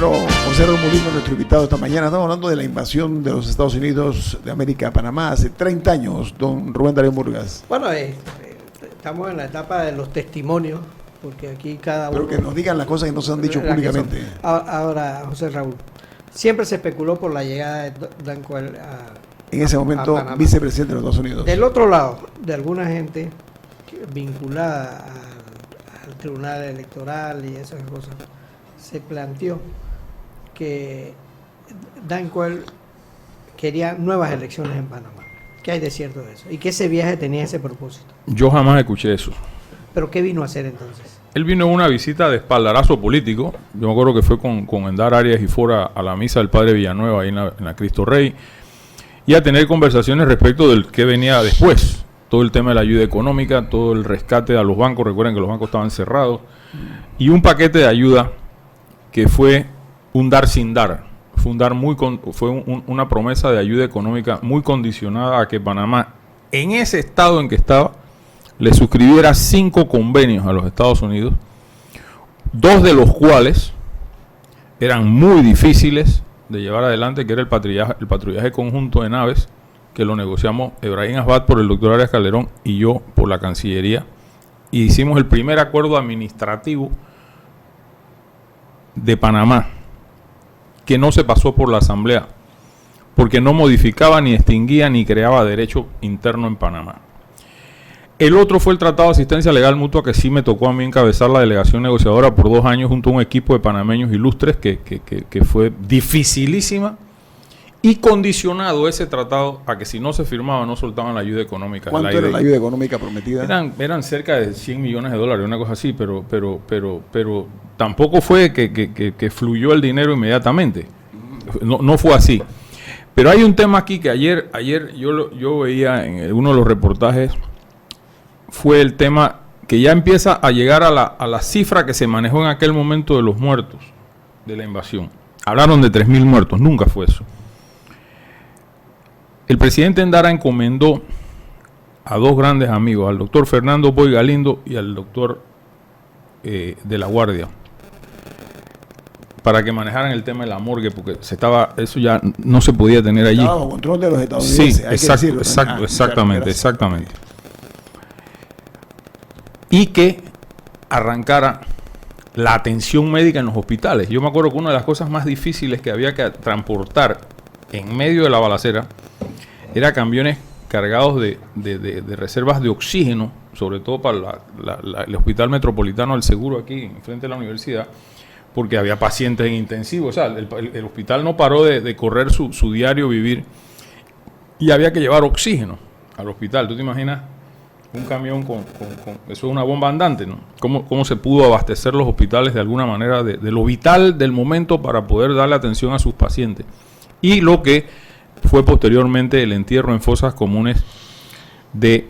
Bueno, José Raúl Molino, nuestro invitado esta mañana. Estamos hablando de la invasión de los Estados Unidos de América a Panamá hace 30 años, don Rubén Darío Murgas. Bueno, estamos en la etapa de los testimonios, porque aquí cada uno... Pero que nos digan las cosas que no se han dicho públicamente. Ahora, José Raúl, siempre se especuló por la llegada de Danquel en ese momento, vicepresidente de los Estados Unidos. Del otro lado, de alguna gente vinculada al Tribunal Electoral y esas cosas, se planteó que Danquel quería nuevas elecciones en Panamá. ¿Qué hay de cierto de eso? Y que ese viaje tenía ese propósito. Yo jamás escuché eso. ¿Pero qué vino a hacer entonces? Él vino en una visita de espaldarazo político. Yo me acuerdo que fue con Endar Arias y Fora a la misa del Padre Villanueva ahí en la Cristo Rey, y a tener conversaciones respecto del que venía después. Todo el tema de la ayuda económica, todo el rescate a los bancos. Recuerden que los bancos estaban cerrados. Y un paquete de ayuda que fue un dar sin dar. Fue una promesa de ayuda económica muy condicionada a que Panamá, en ese estado en que estaba, le suscribiera 5 convenios a los Estados Unidos, 2 de los cuales eran muy difíciles de llevar adelante, que era el patrullaje conjunto de naves, que lo negociamos Ebrahim Asbat por el doctor Arias Calderón y yo por la Cancillería, y hicimos el primer acuerdo administrativo de Panamá, que no se pasó por la Asamblea, porque no modificaba, ni extinguía, ni creaba derecho interno en Panamá. El otro fue el Tratado de Asistencia Legal Mutua, que sí me tocó a mí encabezar la delegación negociadora por 2 años junto a un equipo de panameños ilustres que fue dificilísima, y condicionado ese tratado a que si no se firmaba no soltaban la ayuda económica. ¿Cuánto era la ayuda económica prometida? Eran cerca de $100 millones, una cosa así, pero tampoco fue que fluyó el dinero inmediatamente. No fue así. Pero hay un tema aquí que ayer yo veía en uno de los reportajes, fue el tema que ya empieza a llegar a la cifra que se manejó en aquel momento de los muertos de la invasión. Hablaron de 3.000 muertos, nunca fue eso. El presidente Endara encomendó a 2 grandes amigos, al doctor Fernando Boy Galindo y al doctor de la Guardia, para que manejaran el tema de la morgue, porque eso ya no se podía tener allí. Estaba bajo control de los estadounidenses. Sí, exactamente. Y que arrancara la atención médica en los hospitales. Yo me acuerdo que una de las cosas más difíciles que había que transportar en medio de la balacera era camiones cargados de reservas de oxígeno, sobre todo para el Hospital Metropolitano del Seguro aquí, enfrente de la universidad, porque había pacientes en intensivo. O sea, el hospital no paró de correr su diario vivir, y había que llevar oxígeno al hospital. ¿Tú te imaginas un camión con eso? Es una bomba andante, ¿no? ¿Cómo se pudo abastecer los hospitales de alguna manera de lo vital del momento para poder darle atención a sus pacientes? Y lo que fue posteriormente el entierro en fosas comunes de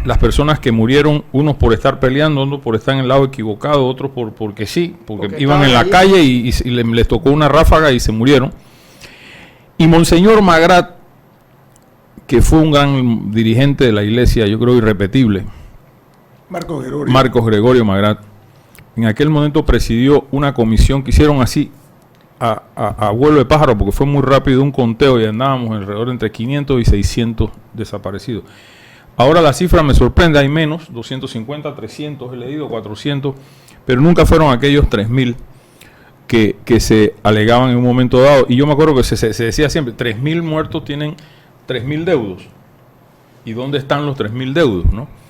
las personas que murieron, unos por estar peleando, otros por estar en el lado equivocado, otros porque iban en la calle y les tocó una ráfaga y se murieron. Y Monseñor Magrat, que fue un gran dirigente de la iglesia, yo creo irrepetible, Marcos Gregorio Magrat, en aquel momento presidió una comisión que hicieron así a vuelo de pájaro, porque fue muy rápido un conteo y andábamos alrededor entre 500 y 600 desaparecidos. Ahora la cifra me sorprende, hay menos, 250, 300, he leído 400, pero nunca fueron aquellos 3.000 que se alegaban en un momento dado. Y yo me acuerdo que se decía siempre, 3.000 muertos tienen 3.000 deudos. ¿Y dónde están los 3.000 deudos, no?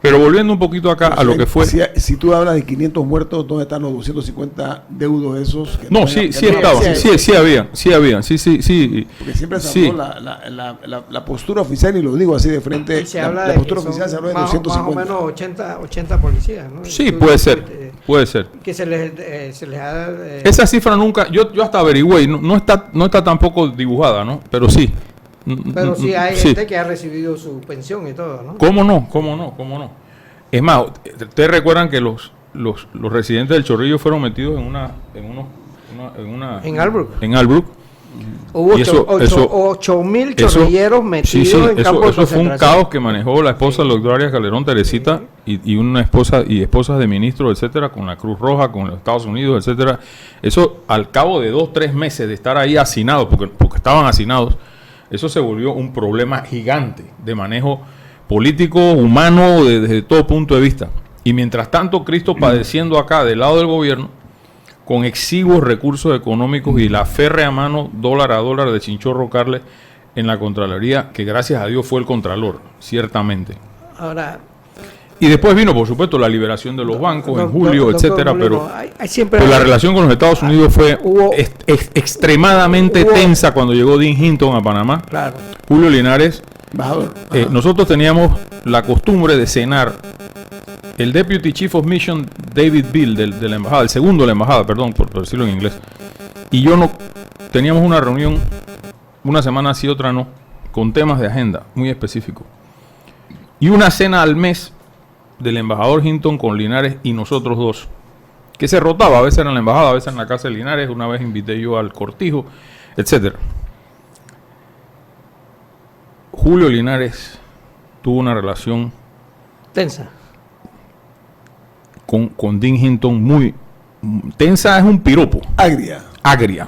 Pero volviendo un poquito acá a lo que fue... Si tú hablas de 500 muertos, ¿dónde están los 250 deudos esos? No, sí habían. Porque siempre se habló la postura oficial, y lo digo así de frente, la postura oficial se habló de 250. Más o menos 80 policías, ¿no? Sí, puede ser. Que se les ha... Esa cifra nunca... Yo hasta averigüé, no está tampoco dibujada, ¿no? Pero sí. Pero sí hay gente que ha recibido su pensión y todo, ¿no? ¿Cómo no? Es más, ustedes recuerdan que los residentes del Chorrillo fueron metidos en Albrook. Hubo 8.000 chorrilleros metidos en campos de Eso fue un caos que manejó la esposa del doctor Arias Calderón, Teresita, y una esposa y esposas de ministros, etcétera, con la Cruz Roja, con los Estados Unidos, etcétera. Eso al cabo de 2-3 meses de estar ahí hacinados, porque estaban hacinados, eso se volvió un problema gigante de manejo político, humano, desde todo punto de vista. Y mientras tanto, Cristo padeciendo acá del lado del gobierno, con exiguos recursos económicos y la férrea mano dólar a dólar de Chinchorro Carles en la Contraloría, que gracias a Dios fue el Contralor, ciertamente. Ahora, y después vino, por supuesto, la liberación de los bancos en julio, etcétera, pero la relación con los Estados Unidos fue extremadamente tensa cuando llegó Dean Hinton a Panamá. Claro. Julio Linares, nosotros teníamos la costumbre de cenar. El Deputy Chief of Mission, David Bill, de la embajada, el segundo de la embajada, perdón, por decirlo en inglés, y yo no teníamos una reunión, una semana sí, otra no, con temas de agenda muy específicos. Y una cena al mes del embajador Hinton con Linares y nosotros dos, que se rotaba, a veces era en la embajada, a veces en la casa de Linares, una vez invité yo al Cortijo, etcétera. Julio Linares tuvo una relación tensa con Dean Hinton muy tensa, es un piropo. Agria.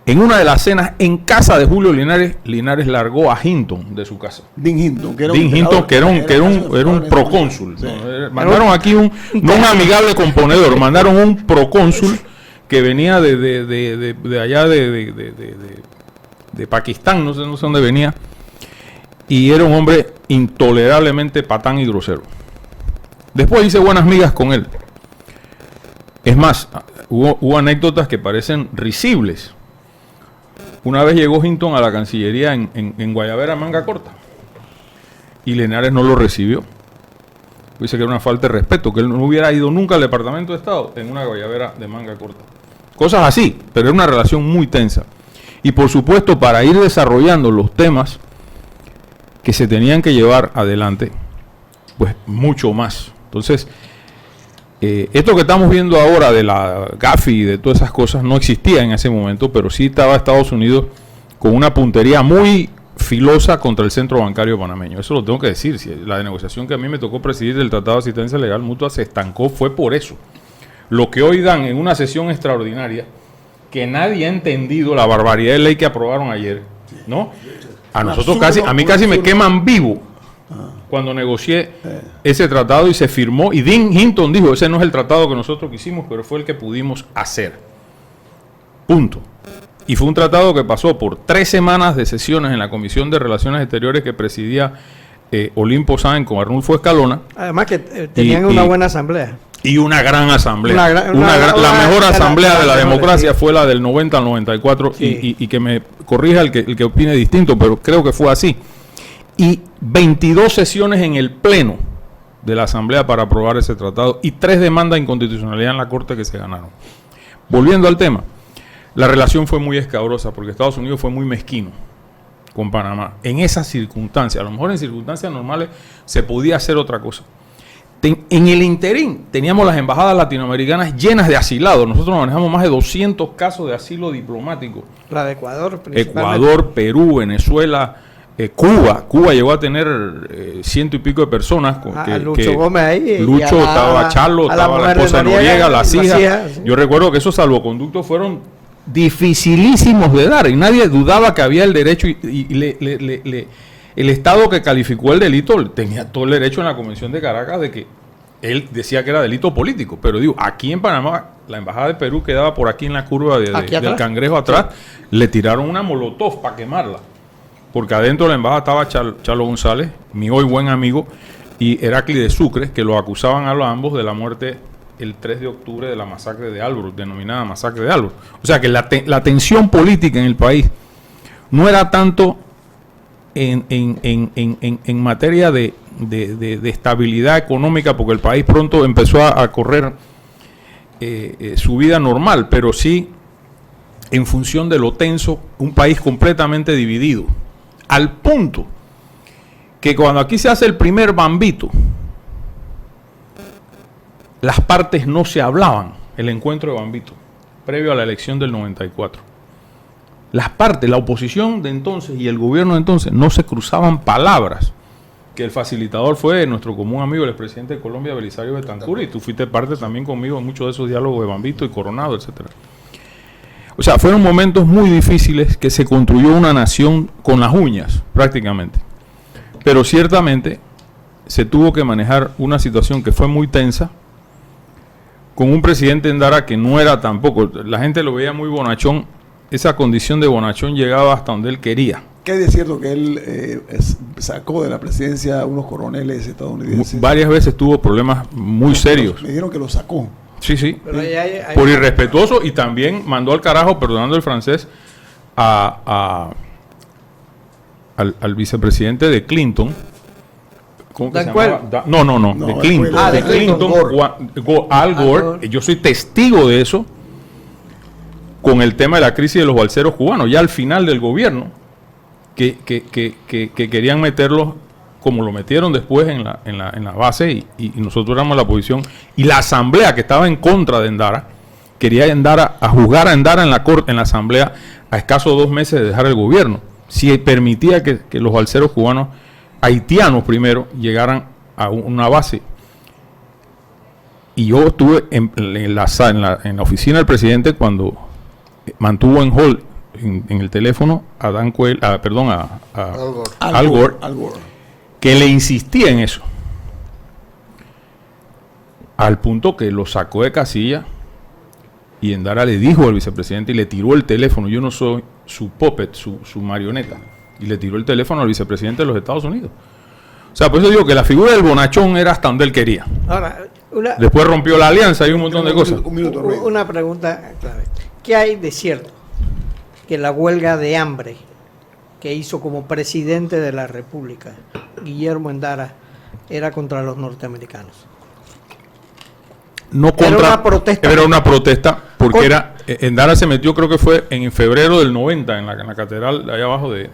En una de las cenas en casa de Julio Linares, Linares largó a Hinton de su casa. Dean Hinton, que era un procónsul. Sí. ¿No? Mandaron aquí no un amigable componedor, mandaron un procónsul que venía de allá de Pakistán, no sé dónde venía, y era un hombre intolerablemente patán y grosero. Después hice buenas migas con él. Es más, hubo anécdotas que parecen risibles. Una vez llegó Hinton a la Cancillería en Guayabera, manga corta, y Linares no lo recibió. Dice que era una falta de respeto, que él no hubiera ido nunca al Departamento de Estado en una Guayabera de manga corta. Cosas así, pero era una relación muy tensa. Y por supuesto, para ir desarrollando los temas que se tenían que llevar adelante, pues mucho más. Entonces, esto que estamos viendo ahora de la Gafi y de todas esas cosas no existía en ese momento, pero sí estaba Estados Unidos con una puntería muy filosa contra el centro bancario panameño. Eso lo tengo que decir. Si la negociación que a mí me tocó presidir del Tratado de Asistencia Legal Mutua se estancó fue por eso. Lo que hoy dan en una sesión extraordinaria, que nadie ha entendido la barbaridad de ley que aprobaron ayer, ¿no? A nosotros a mí casi me queman vivo cuando negocié ese tratado y se firmó, y Dean Hinton dijo, ese no es el tratado que nosotros quisimos, pero fue el que pudimos hacer. Punto. Y fue un tratado que pasó por 3 semanas de sesiones en la Comisión de Relaciones Exteriores que presidía Olimpo Sáenz con Arnulfo Escalona. Además que tenían una buena asamblea. Y una gran asamblea. La mejor asamblea de la democracia fue la del 90 al 94, sí. y que me corrija el que opine distinto, pero creo que fue así. Y 22 sesiones en el pleno de la asamblea para aprobar ese tratado y 3 demandas de inconstitucionalidad en la corte que se ganaron. Volviendo al tema, la relación fue muy escabrosa porque Estados Unidos fue muy mezquino con Panamá. En esas circunstancias, a lo mejor en circunstancias normales se podía hacer otra cosa. En el interín teníamos las embajadas latinoamericanas llenas de asilados. Nosotros manejamos más de 200 casos de asilo diplomático. La de Ecuador, Ecuador, Perú, Venezuela, Cuba llegó a tener 100 y pico de personas. Lucho Gómez ahí. Lucho, estaba Charlo, estaba la esposa de Noriega, las hijas. Sí. Yo recuerdo que esos salvoconductos fueron dificilísimos de dar y nadie dudaba que había el derecho el Estado que calificó el delito tenía todo el derecho en la Convención de Caracas de que él decía que era delito político, pero digo, aquí en Panamá, la embajada de Perú quedaba por aquí en la curva del Cangrejo atrás, sí. Le tiraron una molotov para quemarla, porque adentro de la embajada estaba Charlo González, mi hoy buen amigo, y Heracli de Sucre, que lo acusaban a los ambos de la muerte el 3 de octubre de la masacre de Albrook, denominada masacre de Albrook. O sea que la tensión política en el país no era tanto en materia de estabilidad económica, porque el país pronto empezó a correr su vida normal, pero sí en función de lo tenso, un país completamente dividido, al punto que cuando aquí se hace el primer bambito, las partes no se hablaban, el encuentro de bambito, previo a la elección del 94. Las partes, la oposición de entonces y el gobierno de entonces no se cruzaban palabras que el facilitador fue nuestro común amigo, el expresidente de Colombia, Belisario Betancur, y tú fuiste parte también conmigo en muchos de esos diálogos de Bambito y Coronado, etcétera. O sea, fueron momentos muy difíciles que se construyó una nación con las uñas, prácticamente. Pero ciertamente se tuvo que manejar una situación que fue muy tensa, con un presidente Endara que no era tampoco, la gente lo veía muy bonachón, esa condición de bonachón llegaba hasta donde él quería. ¿Qué es cierto que él sacó de la presidencia a unos coroneles estadounidenses? Varias veces tuvo problemas muy serios. Me dijeron que lo sacó. Sí, sí. Pero hay por irrespetuoso, y también mandó al carajo, perdonando el francés, al vicepresidente de Clinton. ¿Cómo que se llamaba? No, de Clinton. de Clinton. Al Gore. Yo soy testigo de eso con el tema de la crisis de los balseros cubanos. Ya al final del gobierno, que querían meterlos como lo metieron después en la base, y nosotros éramos la oposición, y la asamblea que estaba en contra de Endara quería a juzgar a Endara en la corte, en la asamblea, a escasos 2 meses de dejar el gobierno, si permitía que los balseros cubanos, haitianos primero, llegaran a una base. Y yo estuve en la oficina del presidente cuando mantuvo en hold en el teléfono a Al Gore, que le insistía en eso, al punto que lo sacó de casilla, y Endara le dijo al vicepresidente y le tiró el teléfono: yo no soy su puppet, su marioneta, y le tiró el teléfono al vicepresidente de los Estados Unidos. O sea, por eso digo que la figura del bonachón era hasta donde él quería. Ahora, después rompió la alianza y un montón de cosas. Una pregunta clave. ¿Qué hay de cierto que la huelga de hambre que hizo como presidente de la República Guillermo Endara era contra los norteamericanos? No contra, era una protesta porque Endara se metió, creo que fue en febrero del 90 en la catedral de allá abajo de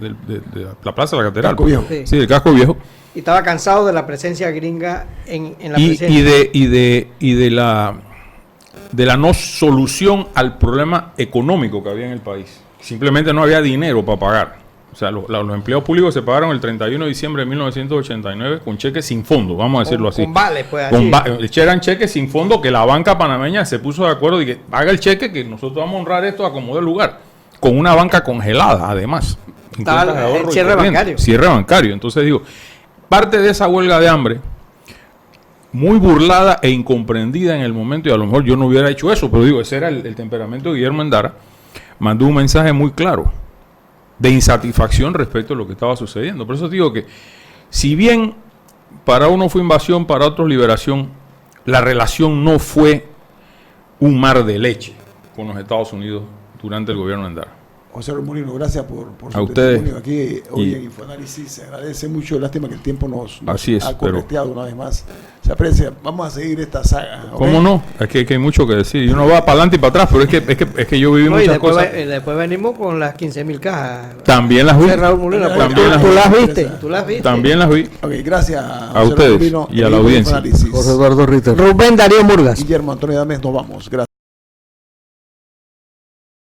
la plaza de la catedral. Casco Viejo. Sí, del Casco Viejo. Y estaba cansado de la presencia gringa en la presidencia. Y de la no solución al problema económico que había en el país. Simplemente no había dinero para pagar. O sea, los empleados públicos se pagaron el 31 de diciembre de 1989 con cheques sin fondo, vamos a decirlo así. Con vales, pues así. Eran cheques sin fondo que la banca panameña se puso de acuerdo y que haga el cheque, que nosotros vamos a honrar esto a como dé lugar. Con una banca congelada, además. Estaba el cierre bancario. Cierre bancario. Entonces digo, parte de esa huelga de hambre, muy burlada e incomprendida en el momento, y a lo mejor yo no hubiera hecho eso, pero digo, ese era el temperamento de Guillermo Endara, mandó un mensaje muy claro de insatisfacción respecto a lo que estaba sucediendo. Por eso digo que, si bien para uno fue invasión, para otros liberación, la relación no fue un mar de leche con los Estados Unidos durante el gobierno de Endara. José Molino, gracias por su ustedes, testimonio aquí hoy en Infoanálisis. Se agradece mucho, lástima que el tiempo nos ha correteado una vez más. Se aprecia. Vamos a seguir esta saga. ¿Cómo no? Es que hay mucho que decir. Y uno va para adelante y para atrás, pero es que yo viví muchas cosas. Después venimos con las 15.000 cajas. También las vi. Raúl Molina, ¿Tú las viste? ¿Tú las viste? También las vi. Ok, gracias a ustedes Molino, y a la audiencia. José Eduardo Ritter, Rubén Darío Murgas, Guillermo Antonio Dames, nos vamos. Gracias.